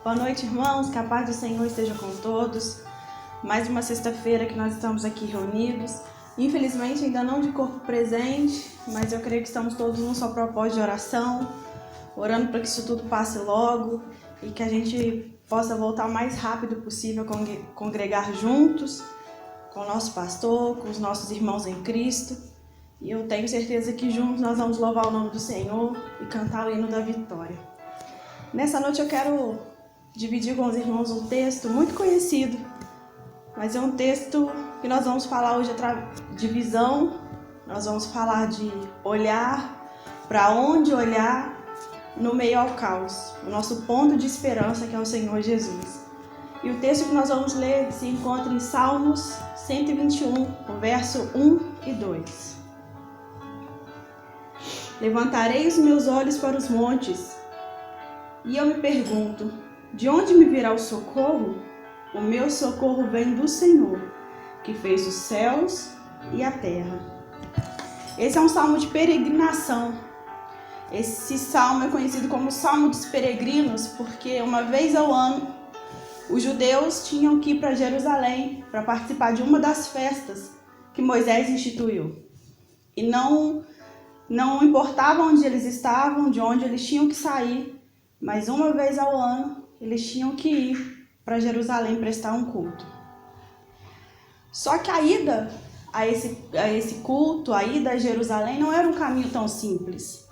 Boa noite, irmãos, que a paz do Senhor esteja com todos. Mais uma sexta-feira que nós estamos aqui reunidos. Infelizmente ainda não de corpo presente, mas eu creio que estamos todos num só propósito de oração, orando para que isso tudo passe logo e que a gente possa voltar o mais rápido possível a congregar juntos com o nosso pastor, com os nossos irmãos em Cristo. E eu tenho certeza que juntos nós vamos louvar o nome do Senhor e cantar o hino da vitória. Nessa noite eu quero dividir com os irmãos um texto muito conhecido, mas é um texto que nós vamos falar hoje de visão, nós vamos falar de olhar, para onde olhar no meio ao caos, o nosso ponto de esperança que é o Senhor Jesus. E o texto que nós vamos ler se encontra em Salmos 121, o verso 1 e 2. Levantarei os meus olhos para os montes, e eu me pergunto, de onde me virá o socorro? O meu socorro vem do Senhor, que fez os céus e a terra. Esse é um salmo de peregrinação. Esse salmo é conhecido como Salmo dos Peregrinos, porque uma vez ao ano, os judeus tinham que ir para Jerusalém para participar de uma das festas que Moisés instituiu. E não importava onde eles estavam, de onde eles tinham que sair, mas uma vez ao ano eles tinham que ir para Jerusalém prestar um culto. Só que a ida a esse culto, a ida a Jerusalém não era um caminho tão simples.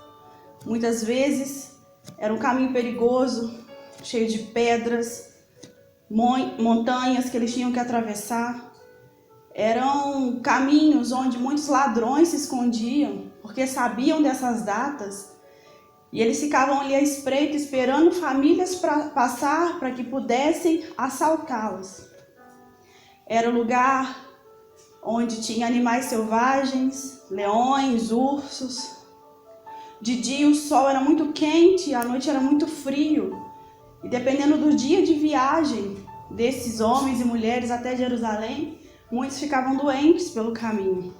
Muitas vezes era um caminho perigoso, cheio de pedras, montanhas que eles tinham que atravessar. Eram caminhos onde muitos ladrões se escondiam, porque sabiam dessas datas, e eles ficavam ali à espreita, esperando famílias para passar para que pudessem assaltá-las. Era um lugar onde tinha animais selvagens, leões, ursos. De dia o sol era muito quente, à noite era muito frio. E dependendo do dia de viagem desses homens e mulheres até Jerusalém, muitos ficavam doentes pelo caminho.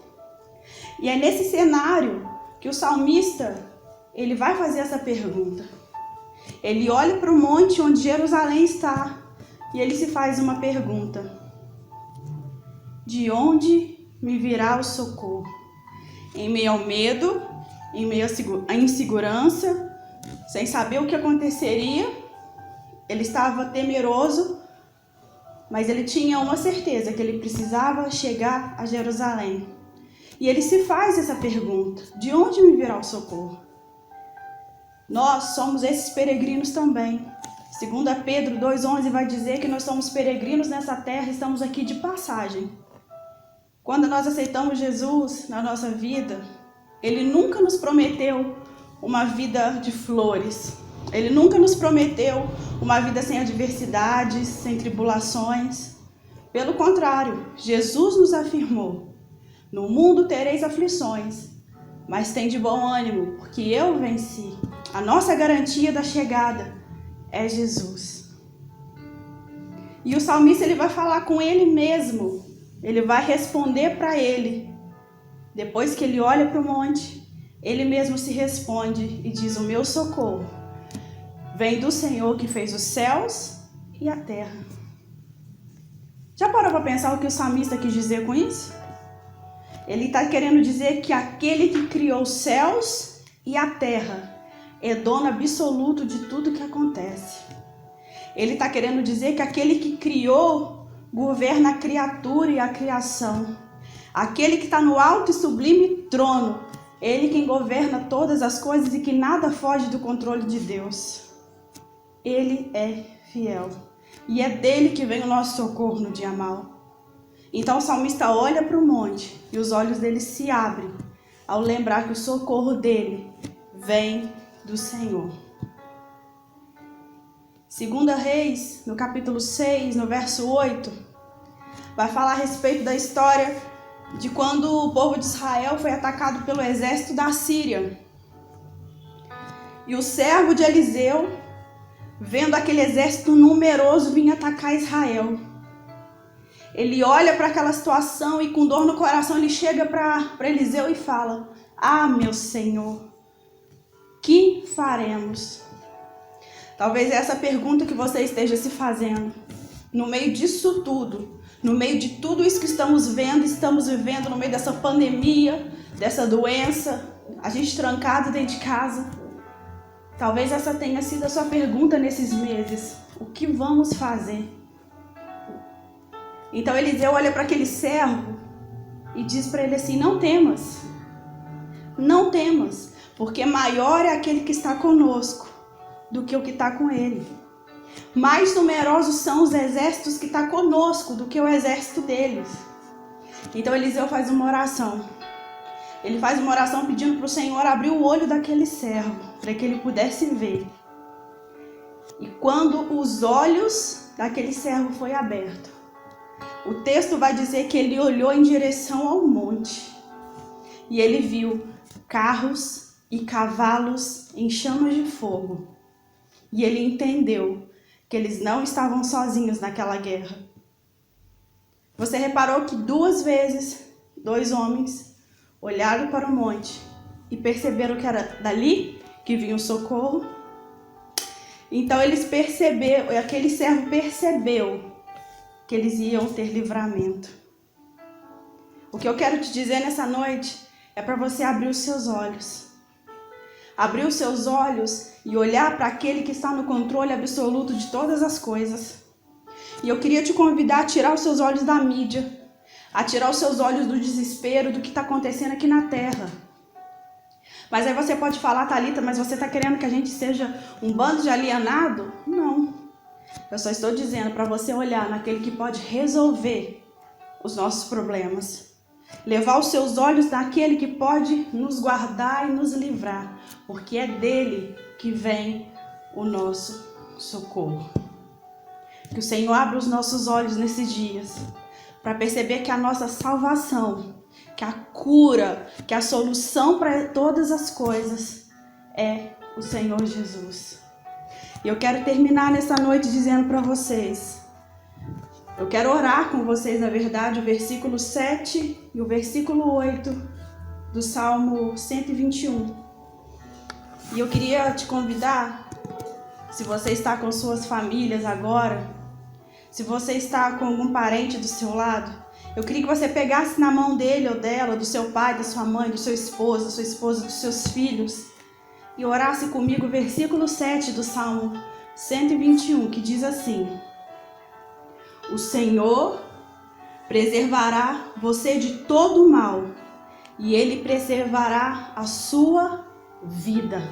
E é nesse cenário que o salmista ele vai fazer essa pergunta. Ele olha para o monte onde Jerusalém está e ele se faz uma pergunta: de onde me virá o socorro? Em meio ao medo, em meio à insegurança, sem saber o que aconteceria, ele estava temeroso, mas ele tinha uma certeza que ele precisava chegar a Jerusalém. E ele se faz essa pergunta: de onde me virá o socorro? Nós somos esses peregrinos também. 2 Pedro 2,11 vai dizer que nós somos peregrinos nessa terra, estamos aqui de passagem. Quando nós aceitamos Jesus na nossa vida, Ele nunca nos prometeu uma vida de flores. Ele nunca nos prometeu uma vida sem adversidades, sem tribulações. Pelo contrário, Jesus nos afirmou: no mundo tereis aflições, mas tem de bom ânimo, porque eu venci. A nossa garantia da chegada é Jesus. E o salmista ele vai falar com ele mesmo. Ele vai responder para ele. Depois que ele olha para o monte, ele mesmo se responde e diz: o meu socorro vem do Senhor que fez os céus e a terra. Já parou para pensar o que o salmista quis dizer com isso? Ele está querendo dizer que aquele que criou os céus e a terra é dono absoluto de tudo que acontece. Ele está querendo dizer que aquele que criou governa a criatura e a criação. Aquele que está no alto e sublime trono, ele quem governa todas as coisas e que nada foge do controle de Deus. Ele é fiel. E é dele que vem o nosso socorro no dia mau. Então o salmista olha para o monte e os olhos dele se abrem ao lembrar que o socorro dele vem do Senhor. 2 Reis, no capítulo 6, no verso 8, vai falar a respeito da história de quando o povo de Israel foi atacado pelo exército da Síria. E o servo de Eliseu, vendo aquele exército numeroso vir atacar Israel, ele olha para aquela situação e com dor no coração ele chega para Eliseu e fala: ah, meu Senhor, que faremos? Talvez essa pergunta que você esteja se fazendo. No meio disso tudo, no meio de tudo isso que estamos vendo, estamos vivendo, no meio dessa pandemia, dessa doença, a gente trancado dentro de casa. Talvez essa tenha sido a sua pergunta nesses meses. O que vamos fazer? Então Eliseu olha para aquele servo e diz para ele assim: não temas, não temas, porque maior é aquele que está conosco do que o que está com ele. Mais numerosos são os exércitos que estão conosco do que o exército deles. Então Eliseu faz uma oração. Ele faz uma oração pedindo para o Senhor abrir o olho daquele servo, para que ele pudesse ver. E quando os olhos daquele servo foi aberto, o texto vai dizer que ele olhou em direção ao monte. E ele viu carros e cavalos em chamas de fogo. E ele entendeu que eles não estavam sozinhos naquela guerra. Você reparou que 2 vezes, 2 homens olharam para o monte e perceberam que era dali que vinha o socorro? Então eles perceberam, aquele servo percebeu que eles iam ter livramento. O que eu quero te dizer nessa noite é para você abrir os seus olhos. Abrir os seus olhos e olhar para aquele que está no controle absoluto de todas as coisas. E eu queria te convidar a tirar os seus olhos da mídia, a tirar os seus olhos do desespero, do que está acontecendo aqui na terra. Mas aí você pode falar: Thalita, mas você está querendo que a gente seja um bando de alienado? Não. Eu só estou dizendo para você olhar naquele que pode resolver os nossos problemas. Levar os seus olhos naquele que pode nos guardar e nos livrar, porque é dele que vem o nosso socorro. Que o Senhor abra os nossos olhos nesses dias, para perceber que a nossa salvação, que a cura, que a solução para todas as coisas é o Senhor Jesus. E eu quero terminar nessa noite dizendo para vocês, eu quero orar com vocês, na verdade, o versículo 7 e o versículo 8 do Salmo 121. E eu queria te convidar, se você está com suas famílias agora, se você está com algum parente do seu lado, eu queria que você pegasse na mão dele ou dela, do seu pai, da sua mãe, do seu esposo, da sua esposa, dos seus filhos, e orasse comigo o versículo 7 do Salmo 121, que diz assim: o Senhor preservará você de todo o mal, e Ele preservará a sua vida.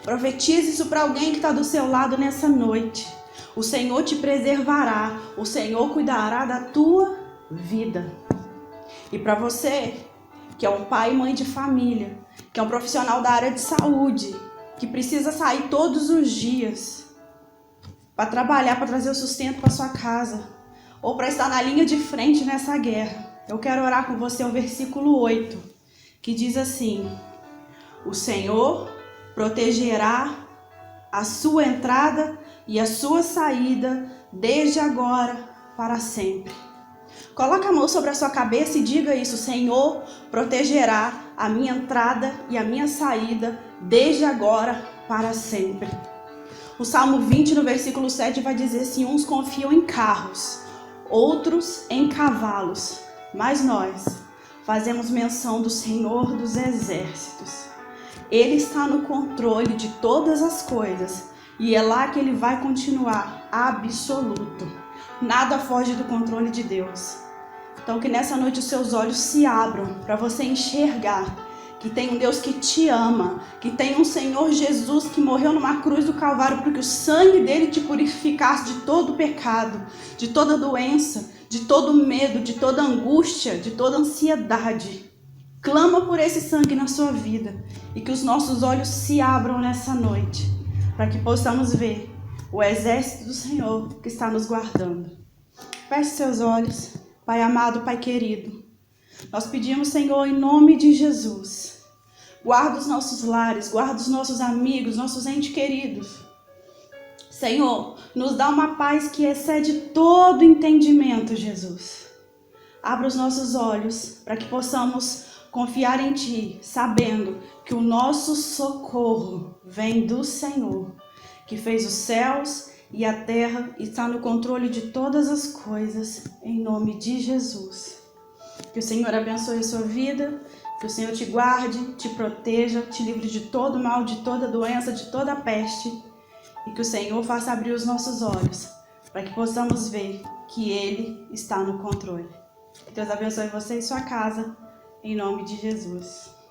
Profetize isso para alguém que está do seu lado nessa noite. O Senhor te preservará, o Senhor cuidará da tua vida. E para você, que é um pai e mãe de família, que é um profissional da área de saúde, que precisa sair todos os dias para trabalhar, para trazer o sustento para sua casa, ou para estar na linha de frente nessa guerra, eu quero orar com você o versículo 8, que diz assim: o Senhor protegerá a sua entrada e a sua saída desde agora para sempre. Coloca a mão sobre a sua cabeça e diga isso: Senhor protegerá a minha entrada e a minha saída desde agora para sempre. O Salmo 20, no versículo 7, vai dizer assim: uns confiam em carros, outros em cavalos, mas nós fazemos menção do Senhor dos exércitos. Ele está no controle de todas as coisas e é lá que ele vai continuar, absoluto. Nada foge do controle de Deus. Então que nessa noite os seus olhos se abram para você enxergar que tem um Deus que te ama, que tem um Senhor Jesus que morreu numa cruz do Calvário para que o sangue dele te purificasse de todo pecado, de toda doença, de todo medo, de toda angústia, de toda ansiedade. Clama por esse sangue na sua vida e que os nossos olhos se abram nessa noite para que possamos ver o exército do Senhor que está nos guardando. Feche seus olhos, Pai amado, Pai querido. Nós pedimos, Senhor, em nome de Jesus, guarda os nossos lares, guarda os nossos amigos, nossos entes queridos. Senhor, nos dá uma paz que excede todo entendimento, Jesus. Abra os nossos olhos para que possamos confiar em Ti, sabendo que o nosso socorro vem do Senhor, que fez os céus e a terra e está no controle de todas as coisas, em nome de Jesus. Que o Senhor abençoe a sua vida, que o Senhor te guarde, te proteja, te livre de todo mal, de toda doença, de toda peste, e que o Senhor faça abrir os nossos olhos, para que possamos ver que Ele está no controle. Que Deus abençoe você e sua casa, em nome de Jesus.